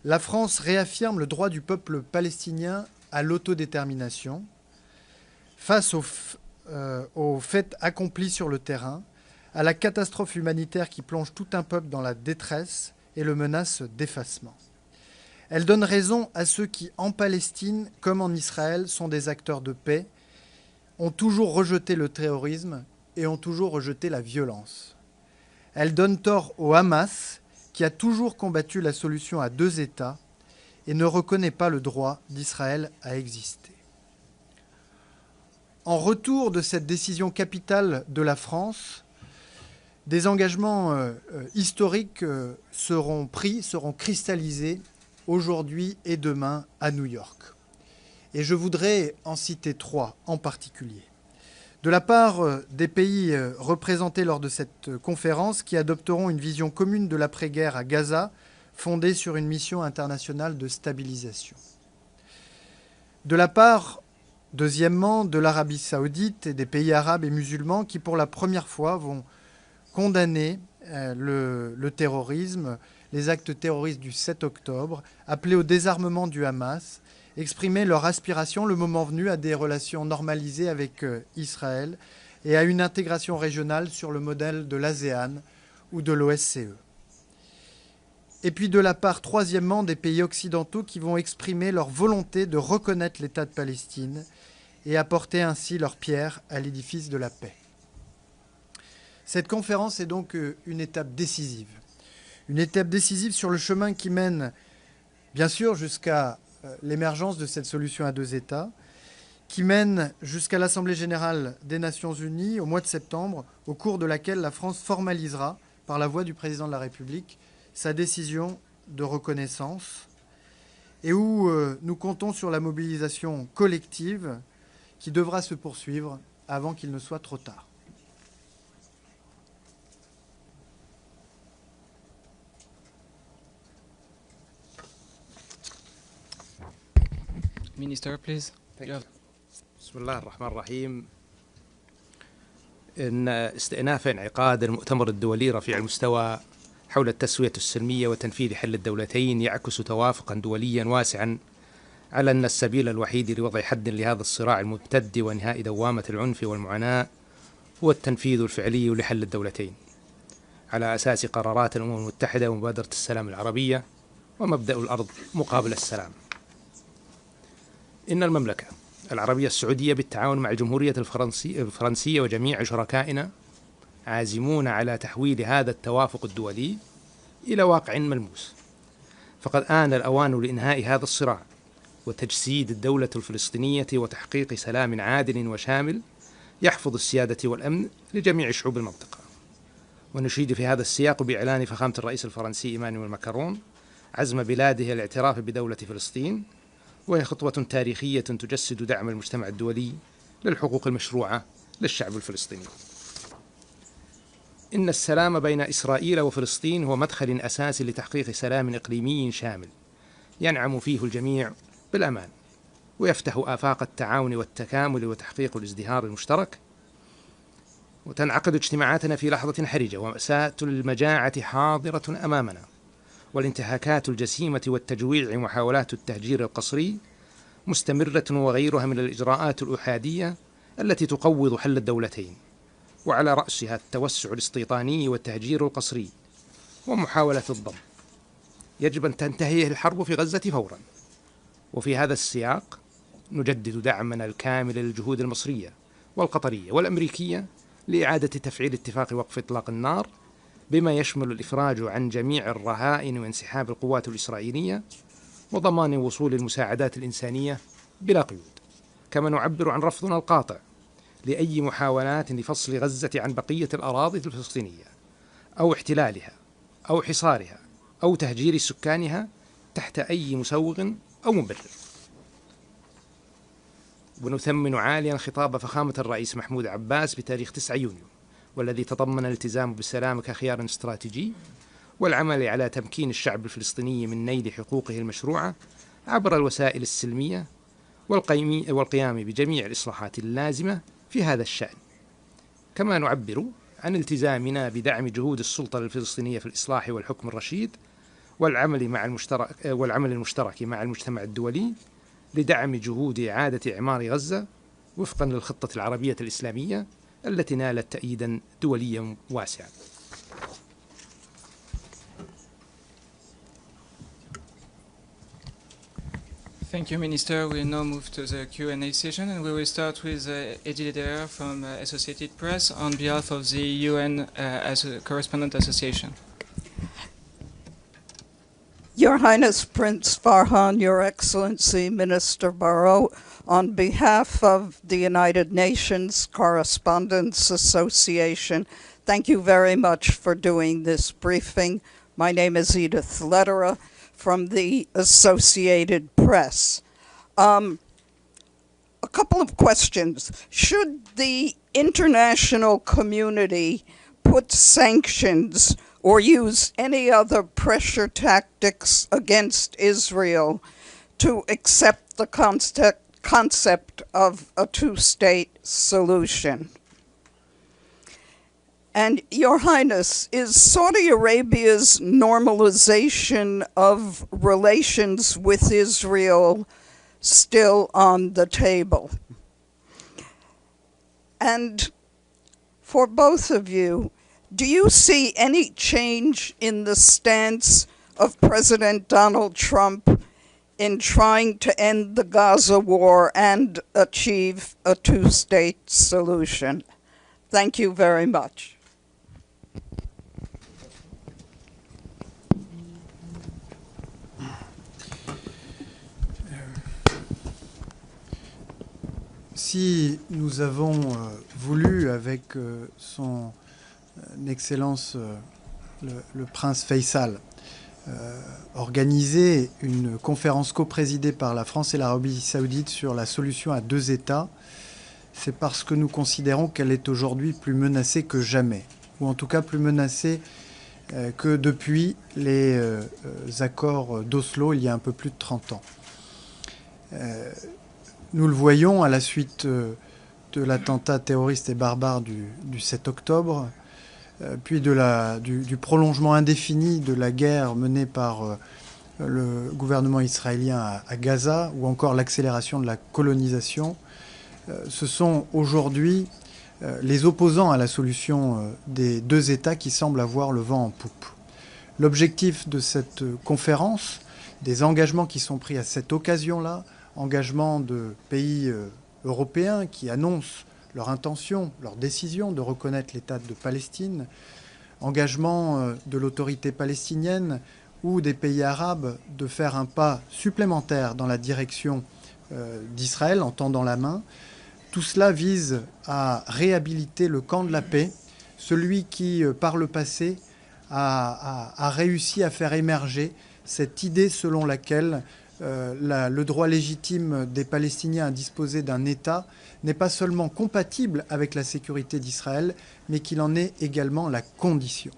la France réaffirme le droit du peuple palestinien à l'autodétermination face aux faits accomplis sur le terrain, à la catastrophe humanitaire qui plonge tout un peuple dans la détresse et le menace d'effacement. Elle donne raison à ceux qui, en Palestine comme en Israël, sont des acteurs de paix, ont toujours rejeté le terrorisme et ont toujours rejeté la violence. Elle donne tort au Hamas, qui a toujours combattu la solution à deux États et ne reconnaît pas le droit d'Israël à exister. En retour de cette décision capitale de la France, des engagements historiques seront cristallisés aujourd'hui et demain à New York. Et je voudrais en citer trois en particulier. De la part des pays représentés lors de cette conférence qui adopteront une vision commune de l'après-guerre à Gaza, fondée sur une mission internationale de stabilisation. De la part, deuxièmement, de l'Arabie saoudite et des pays arabes et musulmans qui, pour la première fois, vont condamner le terrorisme, les actes terroristes du 7 octobre, appeler au désarmement du Hamas, exprimer leur aspiration, le moment venu, à des relations normalisées avec Israël et à une intégration régionale sur le modèle de l'ASEAN ou de l'OSCE. Et puis de la part, troisièmement, des pays occidentaux qui vont exprimer leur volonté de reconnaître l'État de Palestine et apporter ainsi leur pierre à l'édifice de la paix. Cette conférence est donc une étape décisive. Une étape décisive sur le chemin qui mène, bien sûr, jusqu'à l'émergence de cette solution à deux États, qui mène jusqu'à l'Assemblée générale des Nations unies au mois de septembre, au cours de laquelle la France formalisera, par la voix du président de la République, sa décision de reconnaissance, et où nous comptons sur la mobilisation collective qui devra se poursuivre avant qu'il ne soit trop tard. Minister, please. بسم الله الرحمن الرحيم. إن استئناف انعقاد المؤتمر الدولي رفيع المستوى حول التسوية السلمية وتنفيذ حل الدولتين يعكس توافقا دوليا واسعا على أن السبيل الوحيد لوضع حد لهذا الصراع الممتد وإنهاء دوامة العنف والمعاناة هو التنفيذ الفعلي لحل الدولتين على أساس قرارات الأمم المتحدة ومبادرة السلام العربية ومبدأ الأرض مقابل السلام. إن المملكة العربية السعودية بالتعاون مع الجمهورية الفرنسية وجميع شركائنا عازمون على تحويل هذا التوافق الدولي إلى واقع ملموس، فقد آن الأوان لإنهاء هذا الصراع وتجسيد الدولة الفلسطينية وتحقيق سلام عادل وشامل يحفظ السيادة والأمن لجميع شعوب المنطقة. ونشيد في هذا السياق بإعلان فخامة الرئيس الفرنسي إيمانويل ماكرون عزم بلاده الاعتراف بدولة فلسطين، وهي خطوة تاريخية تجسد دعم المجتمع الدولي للحقوق المشروعة للشعب الفلسطيني. إن السلام بين إسرائيل وفلسطين هو مدخل أساسي لتحقيق سلام إقليمي شامل ينعم فيه الجميع بالأمان، ويفتح آفاق التعاون والتكامل وتحقيق الازدهار المشترك. وتنعقد اجتماعاتنا في لحظة حرجة ومأساة المجاعة حاضرة أمامنا، والانتهاكات الجسيمة والتجويع ومحاولات التهجير القسري مستمرة، وغيرها من الإجراءات الأحادية التي تقوض حل الدولتين، وعلى رأسها التوسع الاستيطاني والتهجير القسري ومحاولة الضم. يجب أن تنتهي الحرب في غزة فورا. وفي هذا السياق نجدد دعمنا الكامل للجهود المصرية والقطرية والأمريكية لإعادة تفعيل اتفاق وقف إطلاق النار، بما يشمل الإفراج عن جميع الرهائن وانسحاب القوات الإسرائيلية وضمان وصول المساعدات الإنسانية بلا قيود. كما نعبر عن رفضنا القاطع لأي محاولات لفصل غزة عن بقية الأراضي الفلسطينية أو احتلالها أو حصارها أو تهجير سكانها تحت أي مسوغ أو مبرر. ونثمن عاليا خطاب فخامة الرئيس محمود عباس بتاريخ 9 يونيو، والذي تضمن الالتزام بالسلام كخيار استراتيجي والعمل على تمكين الشعب الفلسطيني من نيل حقوقه المشروعة عبر الوسائل السلمية والقيام بجميع الإصلاحات اللازمة في هذا الشأن. كما نعبر عن التزامنا بدعم جهود السلطة الفلسطينية في الإصلاح والحكم الرشيد والعمل المشترك مع المجتمع الدولي لدعم جهود إعادة إعمار غزة وفقا للخطة العربية الإسلامية التي نالت تأييدا دوليا واسعا. Thank you, Minister. We now move to the Q&A session, and we will start with Eddie Lederer from Associated Press on behalf of the UN Correspondent Association. Your Highness Prince Farhan, Your Excellency Minister Barrow, on behalf of the United Nations Correspondents Association, thank you very much for doing this briefing. My name is Edith Lederer from the Associated Press. A couple of questions. Should the international community put sanctions or use any other pressure tactics against Israel to accept the concept of a two-state solution? And Your Highness, is Saudi Arabia's normalization of relations with Israel still on the table? And for both of you, do you see any change in the stance of President Donald Trump in trying to end the Gaza war and achieve a two-state solution? Thank you very much. Si nous avons voulu, avec son Excellence le prince Faisal, organiser une conférence coprésidée par la France et l'Arabie Saoudite sur la solution à deux États, c'est parce que nous considérons qu'elle est aujourd'hui plus menacée que jamais, ou en tout cas plus menacée que depuis les accords d'Oslo il y a un peu plus de 30 ans. Nous le voyons à la suite de l'attentat terroriste et barbare du 7 octobre, puis du prolongement indéfini de la guerre menée par le gouvernement israélien à Gaza, ou encore l'accélération de la colonisation. Ce sont aujourd'hui les opposants à la solution des deux États qui semblent avoir le vent en poupe. L'objectif de cette conférence, des engagements qui sont pris à cette occasion-là, engagements de pays européens qui annoncent leur intention, leur décision de reconnaître l'État de Palestine, engagement de l'autorité palestinienne ou des pays arabes de faire un pas supplémentaire dans la direction d'Israël en tendant la main. Tout cela vise à réhabiliter le camp de la paix, celui qui, par le passé, a réussi à faire émerger cette idée selon laquelle le droit légitime des Palestiniens à disposer d'un État n'est pas seulement compatible avec la sécurité d'Israël, mais qu'il en est également la condition.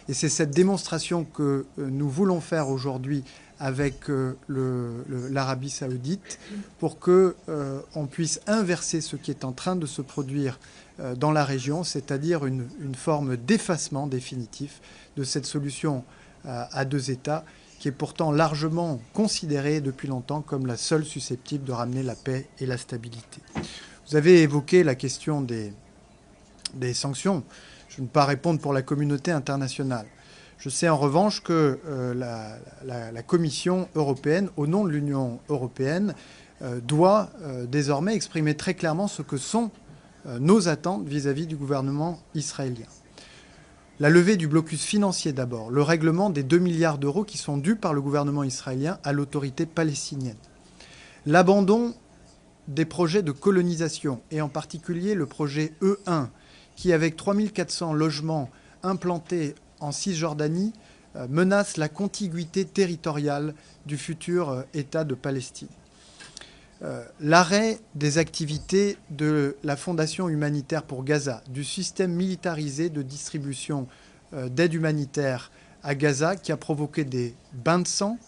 Et c'est cette démonstration que nous voulons faire aujourd'hui avec l'Arabie saoudite pour qu'on puisse inverser ce qui est en train de se produire dans la région, c'est-à-dire une forme d'effacement définitif de cette solution à deux États, qui est pourtant largement considérée depuis longtemps comme la seule susceptible de ramener la paix et la stabilité. Vous avez évoqué la question des sanctions. Je ne peux pas répondre pour la communauté internationale. Je sais en revanche que la Commission européenne, au nom de l'Union européenne, doit désormais exprimer très clairement ce que sont nos attentes vis-à-vis du gouvernement israélien. La levée du blocus financier d'abord, le règlement des 2 milliards d'euros qui sont dus par le gouvernement israélien à l'autorité palestinienne. L'abandon des projets de colonisation, et en particulier le projet E1, qui, avec 3400 logements implantés en Cisjordanie, menace la contiguïté territoriale du futur État de Palestine. L'arrêt des activités de la Fondation humanitaire pour Gaza, du système militarisé de distribution d'aide humanitaire à Gaza, qui a provoqué des bains de sang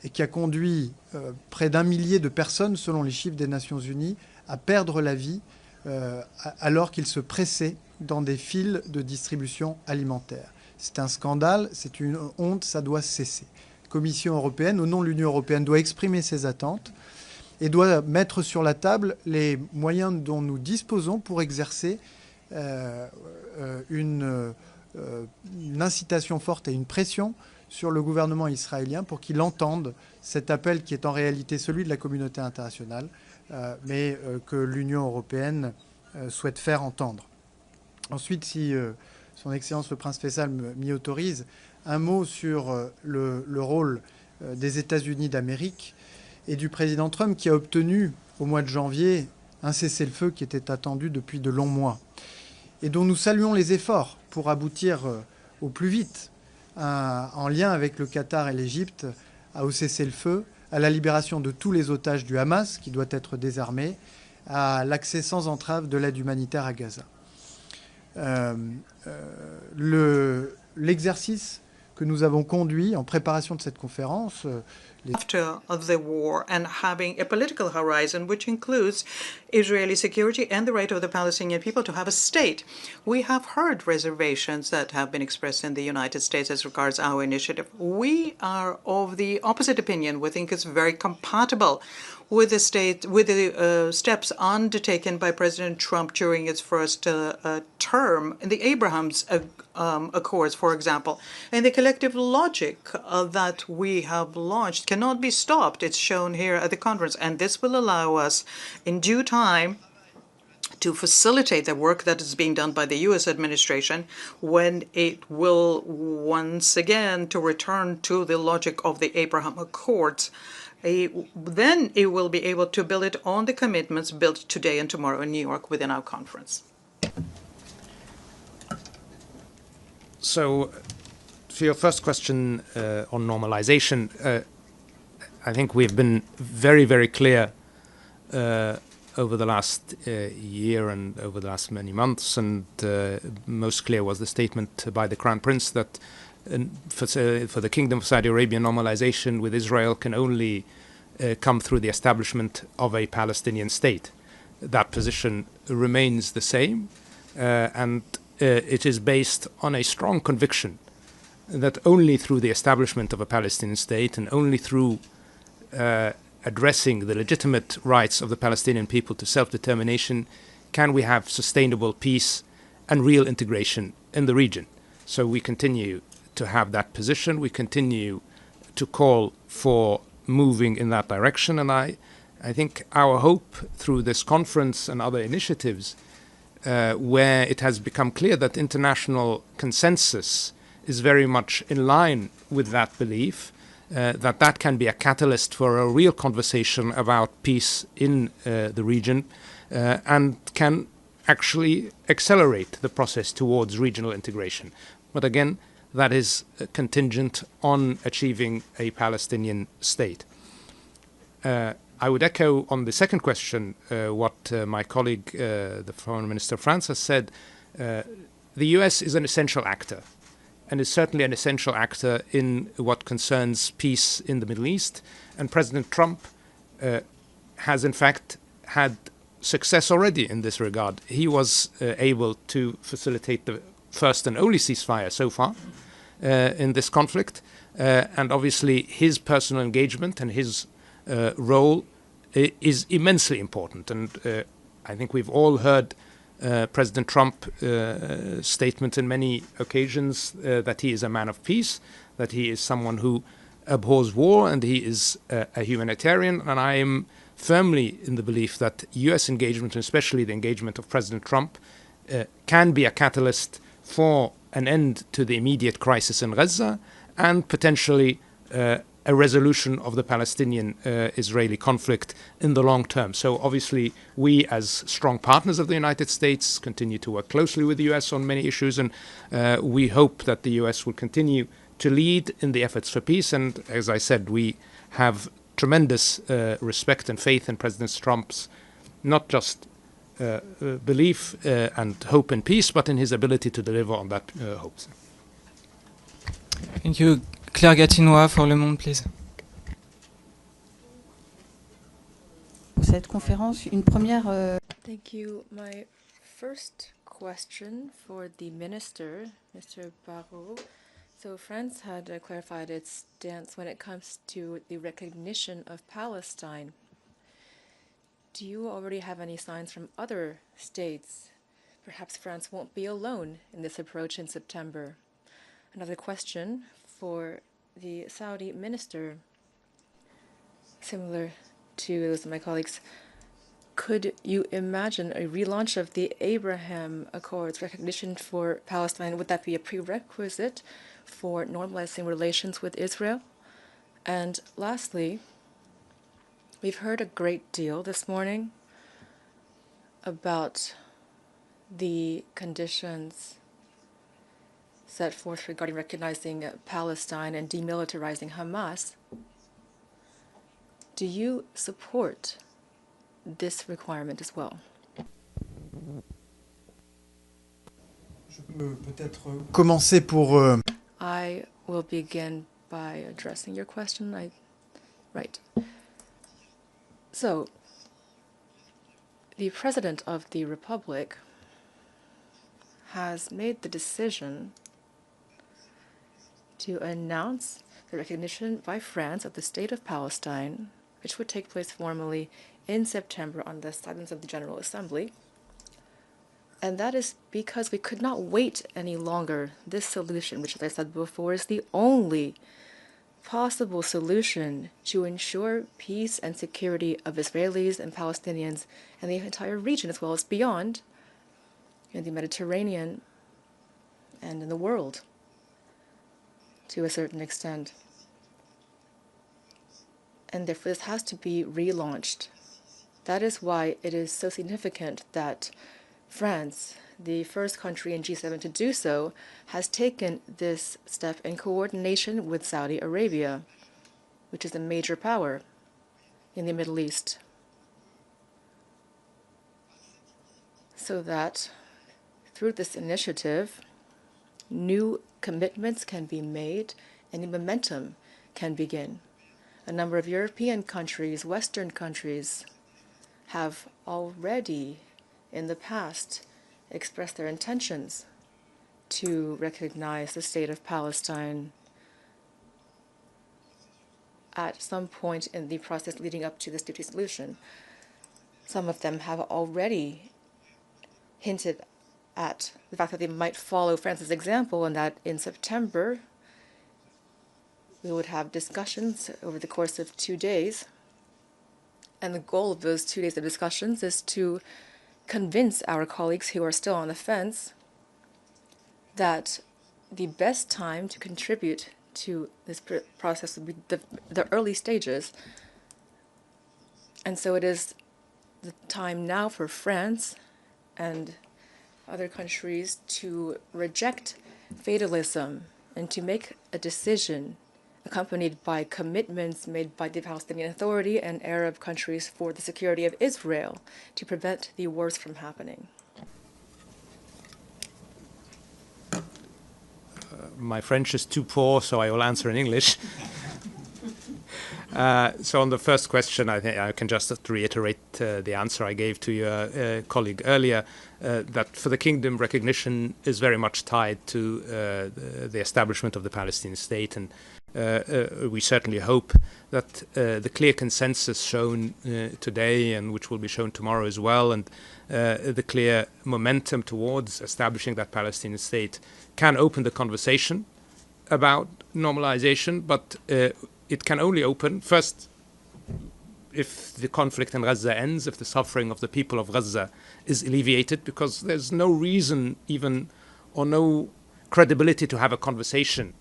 et qui a conduit près d'1 millier de personnes, selon les chiffres des Nations Unies, à perdre la vie alors qu'ils se pressaient dans des files de distribution alimentaire. C'est un scandale, c'est une honte, ça doit cesser. La Commission européenne, au nom de l'Union européenne, doit exprimer ses attentes et doit mettre sur la table les moyens dont nous disposons pour exercer une incitation forte et une pression sur le gouvernement israélien pour qu'il entende cet appel qui est en réalité celui de la communauté internationale, mais que l'Union européenne souhaite faire entendre. Ensuite, si Son Excellence le Prince Faisal m'y autorise, un mot sur le rôle des États-Unis d'Amérique et du président Trump qui a obtenu au mois de janvier un cessez-le-feu qui était attendu depuis de longs mois et dont nous saluons les efforts pour aboutir au plus vite en lien avec le Qatar et l'Égypte au cessez-le-feu, à la libération de tous les otages du Hamas qui doit être désarmé, à l'accès sans entrave de l'aide humanitaire à Gaza. L'exercice que nous avons conduit en préparation de cette conférence after the war and having a political horizon which includes Israeli security and the right of the Palestinian people to have a state. We have heard reservations that have been expressed in the United States as regards our initiative. We are of the opposite opinion. We think it's very compatible with the steps undertaken by President Trump during his first term in the Abrahams Accords, for example. And the collective logic that we have launched cannot be stopped. It's shown here at the conference. And this will allow us, in due time, to facilitate the work that is being done by the U.S. administration when it will once again to return to the logic of the Abraham Accords. Then it will be able to build it on the commitments built today and tomorrow in New York within our conference. So, for your first question on normalization, I think we've been very, very clear over the last year and over the last many months, and most clear was the statement by the Crown Prince that for the Kingdom of Saudi Arabia, normalization with Israel can only come through the establishment of a Palestinian state. That position remains the same, and it is based on a strong conviction that only through the establishment of a Palestinian state and only through addressing the legitimate rights of the Palestinian people to self-determination can we have sustainable peace and real integration in the region. So we continue to have that position. We continue to call for moving in that direction. And I think our hope through this conference and other initiatives where it has become clear that international consensus is very much in line with that belief, that can be a catalyst for a real conversation about peace in the region and can actually accelerate the process towards regional integration. But again, that is contingent on achieving a Palestinian state. I would echo on the second question what my colleague, the Foreign Minister of France, has said. The US is an essential actor, and is certainly an essential actor in what concerns peace in the Middle East. And President Trump has, in fact, had success already in this regard. He was able to facilitate the first and only ceasefire so far in this conflict. And obviously, his personal engagement and his role is immensely important. And I think we've all heard President Trump statements in many occasions that he is a man of peace, that he is someone who abhors war, and he is a humanitarian. And I am firmly in the belief that U.S. engagement, and especially the engagement of President Trump, can be a catalyst for an end to the immediate crisis in Gaza and potentially a resolution of the Palestinian-Israeli conflict in the long term. So obviously we, as strong partners of the United States, continue to work closely with the U.S. on many issues, and we hope that the U.S. will continue to lead in the efforts for peace. And as I said, we have tremendous respect and faith in President Trump's not just belief and hope in peace, but in his ability to deliver on that hopes. Thank you. Claire Gatinois for Le Monde, please. Cette conférence, une première. Thank you. My first question for the minister, Mr. Barrot. So France had clarified its stance when it comes to the recognition of Palestine. Do you already have any signs from other states? Perhaps France won't be alone in this approach in September. Another question for the Saudi minister, similar to those of my colleagues. Could you imagine a relaunch of the Abraham Accords recognition for Palestine? Would that be a prerequisite for normalizing relations with Israel? And lastly, we've heard a great deal this morning about the conditions set forth regarding recognizing Palestine and demilitarizing Hamas. Do you support this requirement as well? Je peux peut-être commencer pour I will begin by addressing your question. Right. So, the President of the Republic has made the decision to announce the recognition by France of the State of Palestine, which would take place formally in September on the silence of the General Assembly. And that is because we could not wait any longer. This solution, which, as I said before, is the only possible solution to ensure peace and security of Israelis and Palestinians and the entire region, as well as beyond, in the Mediterranean and in the world, to a certain extent. And therefore, this has to be relaunched. That is why it is so significant that France, the first country in G7 to do so, has taken this step in coordination with Saudi Arabia, which is a major power in the Middle East, so that through this initiative, new commitments can be made and the momentum can begin. A number of European countries, Western countries, have already in the past expressed their intentions to recognize the State of Palestine at some point in the process leading up to this two-state solution. Some of them have already hinted at the fact that they might follow France's example, and that in September we would have discussions over the course of 2 days. And the goal of those 2 days of discussions is to convince our colleagues who are still on the fence that the best time to contribute to this process would be the early stages. And so it is the time now for France and other countries to reject fatalism and to make a decision accompanied by commitments made by the Palestinian Authority and Arab countries for the security of Israel to prevent the worst from happening. My French is too poor, so I will answer in English. So on the first question, I think I can just reiterate the answer I gave to your colleague earlier, that for the kingdom, recognition is very much tied to the establishment of the Palestinian state, and we certainly hope that the clear consensus shown today, and which will be shown tomorrow as well, and the clear momentum towards establishing that Palestinian state can open the conversation about normalization, but it can only open, first, if the conflict in Gaza ends, if the suffering of the people of Gaza is alleviated, because there's no reason even, or no credibility to have a conversation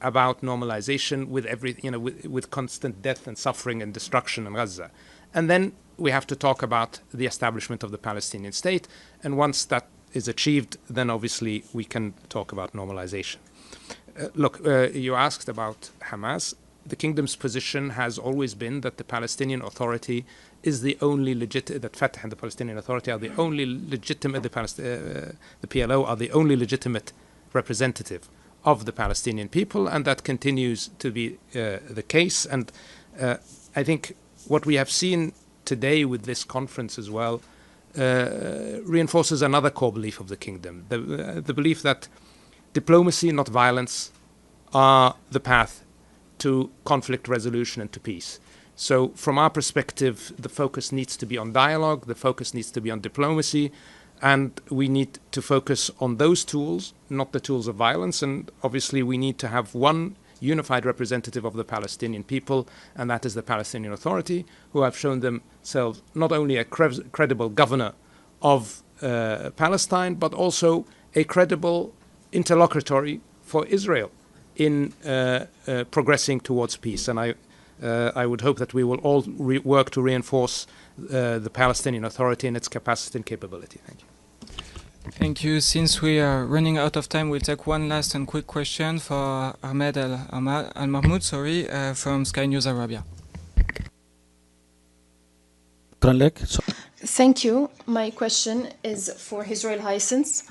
about normalization with with constant death and suffering and destruction in Gaza. And then we have to talk about the establishment of the Palestinian state. And once that is achieved, then obviously we can talk about normalization. Look, you asked about Hamas. The kingdom's position has always been that the Palestinian Authority is the only legitimate, that Fatah and the Palestinian Authority are the only legitimate, the PLO are the only legitimate representative of the Palestinian people, and that continues to be the case. And I think what we have seen today with this conference as well reinforces another core belief of the kingdom, the belief that diplomacy, not violence, are the path to conflict resolution and to peace. So from our perspective, the focus needs to be on dialogue, the focus needs to be on diplomacy, and we need to focus on those tools, not the tools of violence. And obviously we need to have one unified representative of the Palestinian people, and that is the Palestinian Authority, who have shown themselves not only a credible governor of Palestine, but also a credible interlocutory for Israel in progressing towards peace. And I would hope that we will all work to reinforce the Palestinian Authority and its capacity and capability. Thank you. Thank you. Since we are running out of time, we'll take one last and quick question for Ahmed Al-Mahmoud, from Sky News Arabia. Thank you. My question is for His Royal Highness.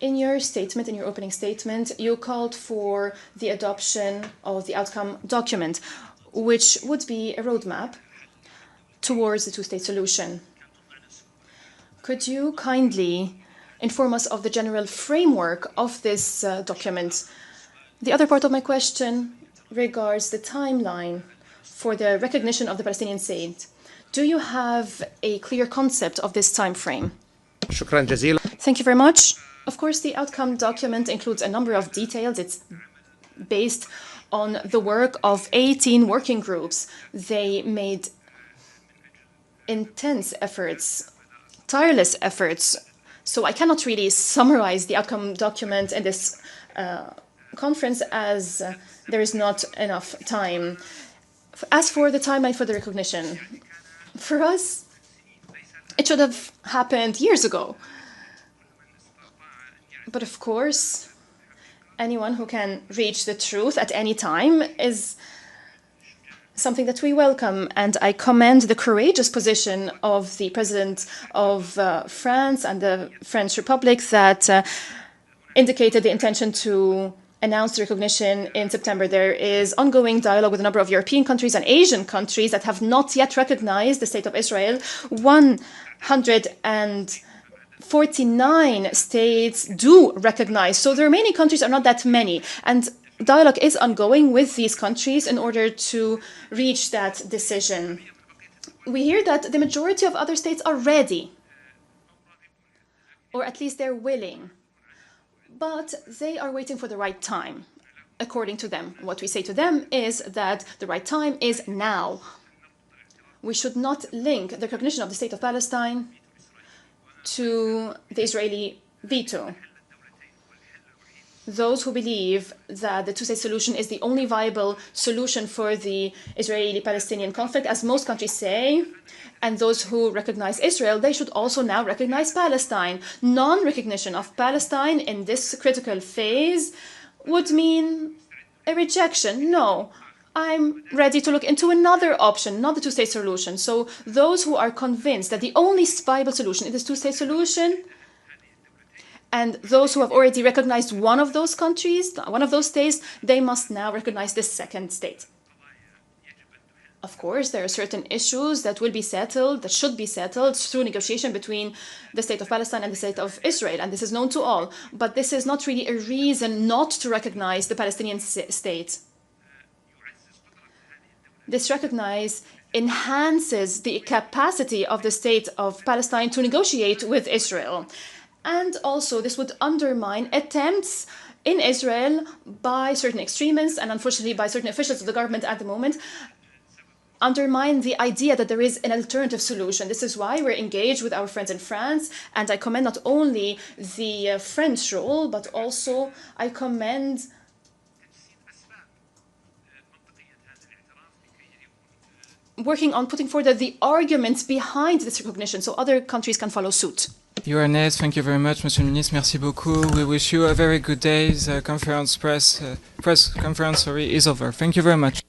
In your statement, in your opening statement, you called for the adoption of the outcome document, which would be a roadmap towards the two-state solution. Could you kindly inform us of the general framework of this document? The other part of my question regards the timeline for the recognition of the Palestinian state. Do you have a clear concept of this time frame? Thank you very much. Of course, the outcome document includes a number of details. It's based on the work of 18 working groups. They made intense efforts, tireless efforts. So I cannot really summarize the outcome document in this conference, as there is not enough time. As for the timeline for the recognition, for us, it should have happened years ago. But of course, anyone who can reach the truth at any time is something that we welcome. And I commend the courageous position of the President of France and the French Republic that indicated the intention to announce the recognition in September. There is ongoing dialogue with a number of European countries and Asian countries that have not yet recognized the State of Israel. 149 states do recognize. So the remaining countries are not that many. And dialogue is ongoing with these countries in order to reach that decision. We hear that the majority of other states are ready, or at least they're willing. But they are waiting for the right time, according to them. What we say to them is that the right time is now. We should not link the recognition of the State of Palestine to the Israeli veto. Those who believe that the two-state solution is the only viable solution for the Israeli-Palestinian conflict, as most countries say, and those who recognize Israel, they should also now recognize Palestine. Non-recognition of Palestine in this critical phase would mean a rejection. No, I'm ready to look into another option, not the two-state solution. So those who are convinced that the only viable solution is the two-state solution, and those who have already recognized one of those countries, one of those states, they must now recognize the second state. Of course, there are certain issues that will be settled, that should be settled through negotiation between the State of Palestine and the State of Israel, and this is known to all. But this is not really a reason not to recognize the Palestinian state. This recognize enhances the capacity of the State of Palestine to negotiate with Israel. And also, this would undermine attempts in Israel by certain extremists and unfortunately by certain officials of the government at the moment, undermine the idea that there is an alternative solution. This is why we're engaged with our friends in France, and I commend not only the French role, but also I commend working on putting forward the arguments behind this recognition so other countries can follow suit. Your Highness, thank you very much, Monsieur le Ministre. Merci beaucoup. We wish you a very good day. The press conference is over. Thank you very much.